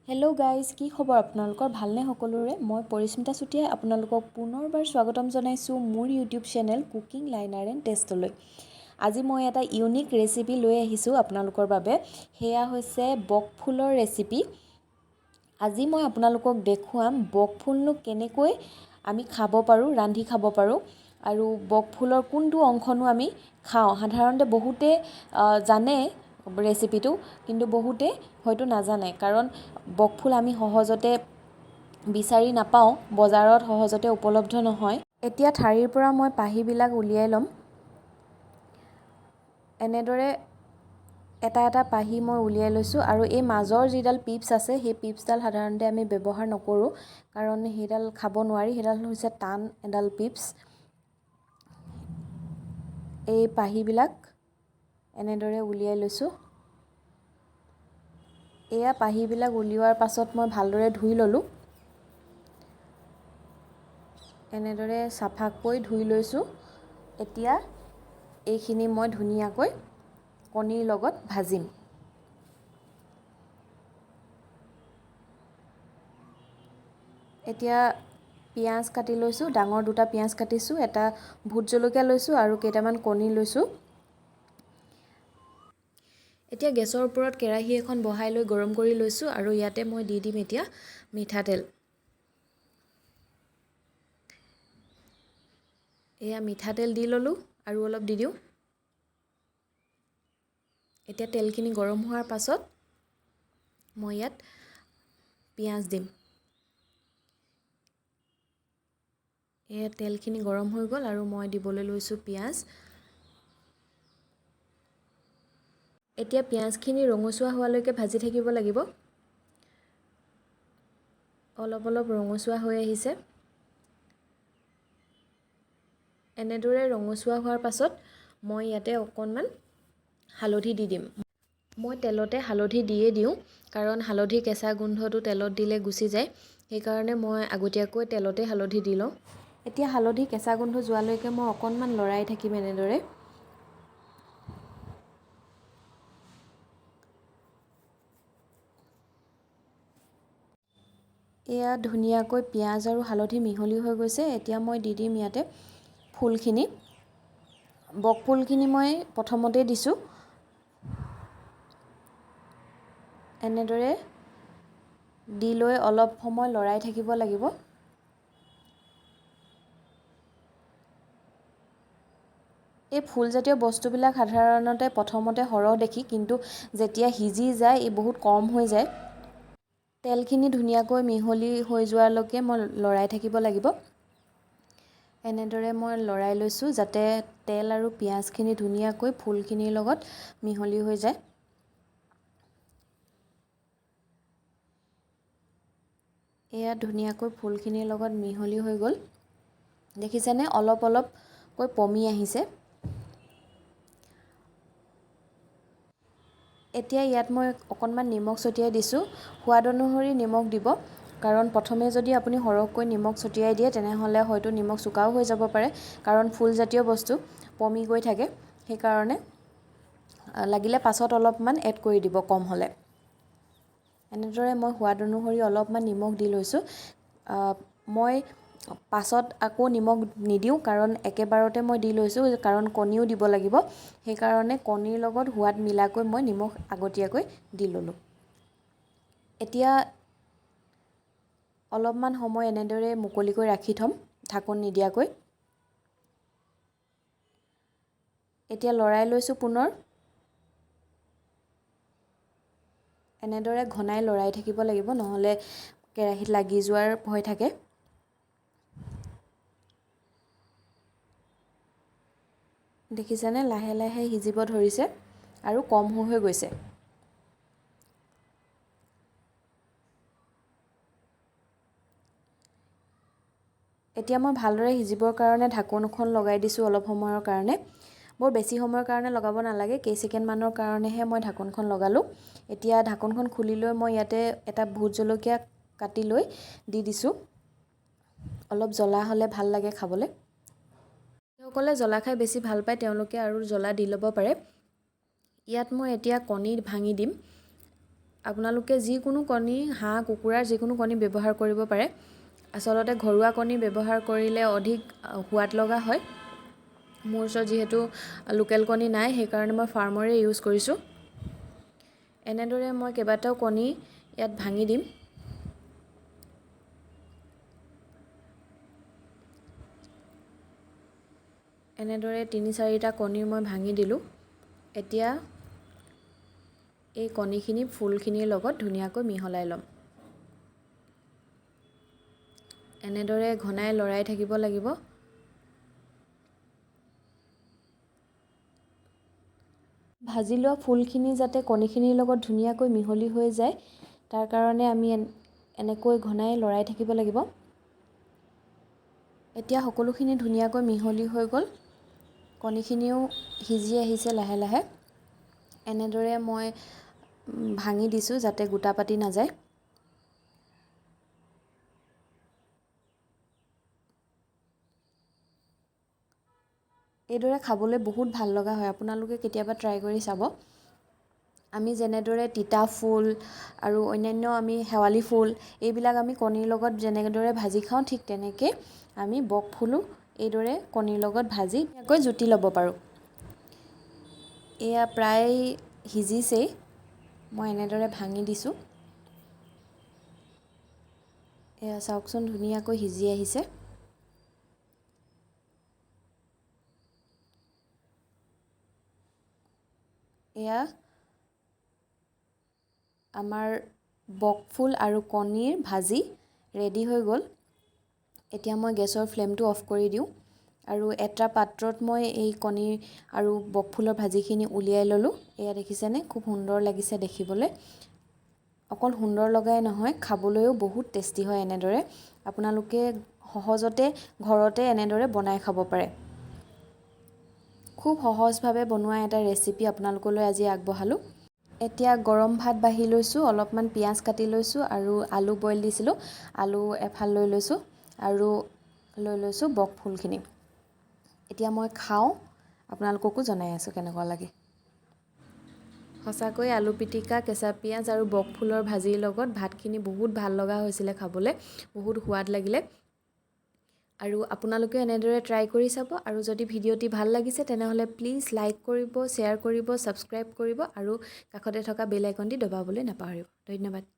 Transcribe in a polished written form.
Hello' guys, কি খবৰ আপোনালোকৰ? ভালনে সকলোৰে? মই পৰিস্মিতা চুতীয়াই আপোনালোকক পুনৰবাৰ স্বাগতম জনাইছোঁ মোৰ YouTube channel cooking liner and টেষ্টলৈ। আজি মই এটা ইউনিক ৰেচিপি লৈ আহিছোঁ আপোনালোকৰ বাবে। সেয়া হৈছে বকফুলৰ ৰেচিপি। আজি মই আপোনালোকক দেখুৱাম বকফুলনো কেনেকৈ আমি খাব পাৰোঁ, ৰান্ধি খাব পাৰোঁ, আৰু বকফুলৰ কোনটো অংশনো আমি খাওঁ। সাধাৰণতে বহুতে জানে ৰেচিপিটো, কিন্তু বহুতে হয়তো নাজানে, কাৰণ বকফুল আমি সহজতে বিচাৰি নাপাওঁ, বজাৰত সহজতে উপলব্ধ নহয়। এতিয়া ঠাৰিৰ পৰা মই পাহিবিলাক উলিয়াই ল'ম। এনেদৰে এটা এটা পাহি মই উলিয়াই লৈছোঁ, আৰু এই মাজৰ যিডাল পিপছ আছে সেই পিপছডাল সাধাৰণতে আমি ব্যৱহাৰ নকৰোঁ, কাৰণ সেইডাল খাব নোৱাৰি। সেইডাল হৈছে টান এডাল পিপছ। এই পাহিবিলাক এনেদৰে উলিয়াই লৈছোঁ। এয়া পাহিবিলাক উলিওৱাৰ পাছত মই ভালদৰে ধুই ল'লোঁ। এনেদৰে চাফাকৈ ধুই লৈছোঁ। এতিয়া এইখিনি মই ধুনীয়াকৈ কণীৰ লগত ভাজিম। এতিয়া পিঁয়াজ কাটি লৈছোঁ, ডাঙৰ দুটা পিঁয়াজ কাটিছোঁ, এটা ভোট জলকীয়া লৈছোঁ আৰু কেইটামান কণী লৈছোঁ। এতিয়া গেছৰ ওপৰত কেৰাহী এখন বহাই লৈ গৰম কৰি লৈছোঁ, আৰু ইয়াতে মই দি দিম এতিয়া মিঠাতেল। এয়া মিঠাতেল দি ল'লোঁ আৰু অলপ দি দিওঁ। এতিয়া তেলখিনি গৰম হোৱাৰ পাছত মই ইয়াত পিঁয়াজ দিম। এয়া তেলখিনি গৰম হৈ গ'ল আৰু মই দিবলৈ লৈছোঁ পিঁয়াজ। এতিয়া পিঁয়াজখিনি ৰঙচুৱা হোৱালৈকে ভাজি থাকিব লাগিব। অলপ অলপ ৰঙচুৱা হৈ আহিছে। এনেদৰে ৰঙচুৱা হোৱাৰ পাছত মই ইয়াতে অকণমান হালধি দি দিম। মই তেলতে হালধি দিয়ে দিওঁ, কাৰণ হালধিৰ কেঁচা গোন্ধটো তেলত দিলে গুচি যায়। সেইকাৰণে মই আগতীয়াকৈ তেলতে হালধি দি লওঁ। এতিয়া হালধি কেঁচা গোন্ধ যোৱালৈকে মই অকণমান লৰাই থাকিম এনেদৰে। এয়া ধুনীয়াকৈ পিঁয়াজ আৰু হালধি মিহলি হৈ গৈছে। এতিয়া মই দি দিম ইয়াতে ফুলখিনি। বকফুলখিনি মই প্ৰথমতে দিছোঁ। এনেদৰে দি লৈ অলপ সময় লৰাই থাকিব লাগিব। এই ফুলজাতীয় বস্তুবিলাক সাধাৰণতে প্ৰথমতে সৰহ দেখি, কিন্তু যেতিয়া সিজি যায় এই বহুত কম হৈ যায়। তেলখিনি ধুনীয়াকৈ মিহলি হৈ যোৱালৈকে মই লৰাই থাকিব লাগিব। এনেদৰে মই লৰাই লৈছোঁ, যাতে তেল আৰু পিঁয়াজখিনি ধুনীয়াকৈ ফুলখিনিৰ লগত মিহলি হৈ যায়। এয়া ধুনীয়াকৈ ফুলখিনিৰ লগত মিহলি হৈ গ'ল। দেখিছেনে, অলপ অলপকৈ পমি আহিছে। এতিয়া ইয়াত মই অকণমান নিমখ ছটিয়াই দিছোঁ। সোৱাদ অনুসৰি নিমখ দিব, কাৰণ প্ৰথমে যদি আপুনি সৰহকৈ নিমখ ছটিয়াই দিয়ে তেনেহ'লে হয়তো নিমখ চোকাও হৈ যাব পাৰে, কাৰণ ফুলজাতীয় বস্তু পমি গৈ থাকে। সেইকাৰণে লাগিলে পাছত অলপমান এড কৰি দিব কম হ'লে। এনেদৰে মই সোৱাদ অনুসৰি অলপমান নিমখ দি লৈছোঁ। মই পাছত আকৌ নিমখ নিদিওঁ, কাৰণ একেবাৰতে মই দি লৈছোঁ, কাৰণ কণীও দিব লাগিব। সেইকাৰণে কণীৰ লগত সোৱাদ মিলাকৈ মই নিমখ আগতীয়াকৈ দি ল'লোঁ। এতিয়া অলপমান সময় এনেদৰে মুকলিকৈ ৰাখি থ'ম, ঢাকোন নিদিয়াকৈ। এতিয়া লৰাই লৈছোঁ পুনৰ। এনেদৰে ঘনাই লৰাই থাকিব লাগিব, নহ'লে কেৰাহীত লাগি যোৱাৰ ভয় থাকে। দেখিছেনে, লাহে লাহে সিজিব ধৰিছে আৰু কম হৈ গৈছে। এতিয়া মই ভালদৰে সিজিবৰ কাৰণে ঢাকোনখন লগাই দিছোঁ অলপ সময়ৰ কাৰণে। বৰ বেছি সময়ৰ কাৰণে লগাব নালাগে, কেইছেকেণ্ডমানৰ কাৰণেহে মই ঢাকোনখন লগালোঁ। এতিয়া ঢাকোনখন খুলি লৈ মই ইয়াতে এটা ভোট জলকীয়া কাটি লৈ দি দিছোঁ। অলপ জ্বলা হ'লে ভাল লাগে খাবলৈ। যিসকলে জ্বলা খাই বেছি ভাল পায় তেওঁলোকে আৰু জ্বলা দি ল'ব পাৰে। ইয়াত মই এতিয়া কণী ভাঙি দিম, আপোনালোকে যিকোনো কণী, হাঁহ কুকুৰাৰ যিকোনো কণী ব্যৱহাৰ কৰিব পাৰে। আচলতে ঘৰুৱা কণী ব্যৱহাৰ কৰিলে অধিক সোৱাদ লগা হয়। মোৰ ওচৰত যিহেতু লোকেল কণী নাই, সেইকাৰণে মই ফাৰ্মৰে ইউজ কৰিছোঁ। এনেদৰে মই কেইবাটাও কণী ইয়াত ভাঙি দিম। এনেদৰে ৩-৪টা কণী মই ভাঙি দিলোঁ। এতিয়া এই কণীখিনি ফুলখিনিৰ লগত ধুনীয়াকৈ মিহলাই ল'ম। এনেদৰে ঘনাই লৰাই থাকিব লাগিব। ভাজি লোৱা ফুলখিনি যাতে কণীখিনিৰ লগত ধুনীয়াকৈ মিহলি হৈ যায়, তাৰ কাৰণে আমি এনেকৈ ঘনাই লৰাই থাকিব লাগিব। এতিয়া সকলোখিনি ধুনীয়াকৈ মিহলি হৈ গ'ল। কণীখিনিও সিজি আহিছে লাহে লাহে। এনেদৰে মই ভাঙি দিছোঁ যাতে গোটা পাতি নাযায়। এইদৰে খাবলৈ বহুত ভাল লগা হয়, আপোনালোকে কেতিয়াবা ট্ৰাই কৰি চাব। আমি যেনেদৰে তিতা ফুল আৰু অন্যান্য আমি শেৱালি ফুল এইবিলাক আমি কণীৰ লগত যেনেদৰে ভাজি খাওঁ, ঠিক তেনেকৈ আমি বক ফুলো এইদৰে কণীৰ লগত ভাজি ধুনীয়াকৈ জুতি ল'ব পাৰোঁ। এয়া প্ৰায় সিজিছেই। মই এনেদৰে ভাঙি দিছোঁ। এয়া চাওকচোন ধুনীয়াকৈ সিজি আহিছে। এয়া আমাৰ বকফুল আৰু কণীৰ ভাজি ৰেডি হৈ গ'ল। এতিয়া মই গেছৰ ফ্লেমটো অফ কৰি দিওঁ আৰু এটা পাত্ৰত মই এই কণী আৰু বকফুলৰ ভাজিখিনি উলিয়াই ল'লোঁ। এয়া দেখিছেনে, খুব সুন্দৰ লাগিছে দেখিবলৈ। অকল সুন্দৰ লগাই নহয়, খাবলৈও বহুত টেষ্টি হয়। এনেদৰে আপোনালোকে সহজতে ঘৰতে এনেদৰে বনাই খাব পাৰে। খুব সহজভাৱে বনোৱা এটা ৰেচিপি আপোনালোকলৈ আজি আগবঢ়ালোঁ। এতিয়া গৰম ভাত বাঢ়ি লৈছোঁ, অলপমান পিঁয়াজ কাটি লৈছোঁ আৰু আলু বইল দিছিলোঁ। আলু এফাল লৈ লৈছোঁ আৰু লৈ লৈছোঁ বকফুলখিনি। এতিয়া মই খাওঁ, আপোনালোককো জনাই আছোঁ কেনেকুৱা লাগে। সঁচাকৈ আলু পিটিকা, কেঁচা পিঁয়াজ আৰু বকফুলৰ ভাজিৰ লগত ভাতখিনি বহুত ভাল লগা হৈছিলে খাবলৈ, বহুত সোৱাদ লাগিলে। আৰু আপোনালোকেও এনেদৰে ট্ৰাই কৰি চাব। আৰু যদি ভিডিঅ'টি ভাল লাগিছে তেনেহ'লে প্লিজ লাইক কৰিব, শ্বেয়াৰ কৰিব, ছাবস্ক্ৰাইব কৰিব আৰু কাষতে থকা বেল আইকনটি দবাবলৈ নাপাহৰিব। ধন্যবাদ।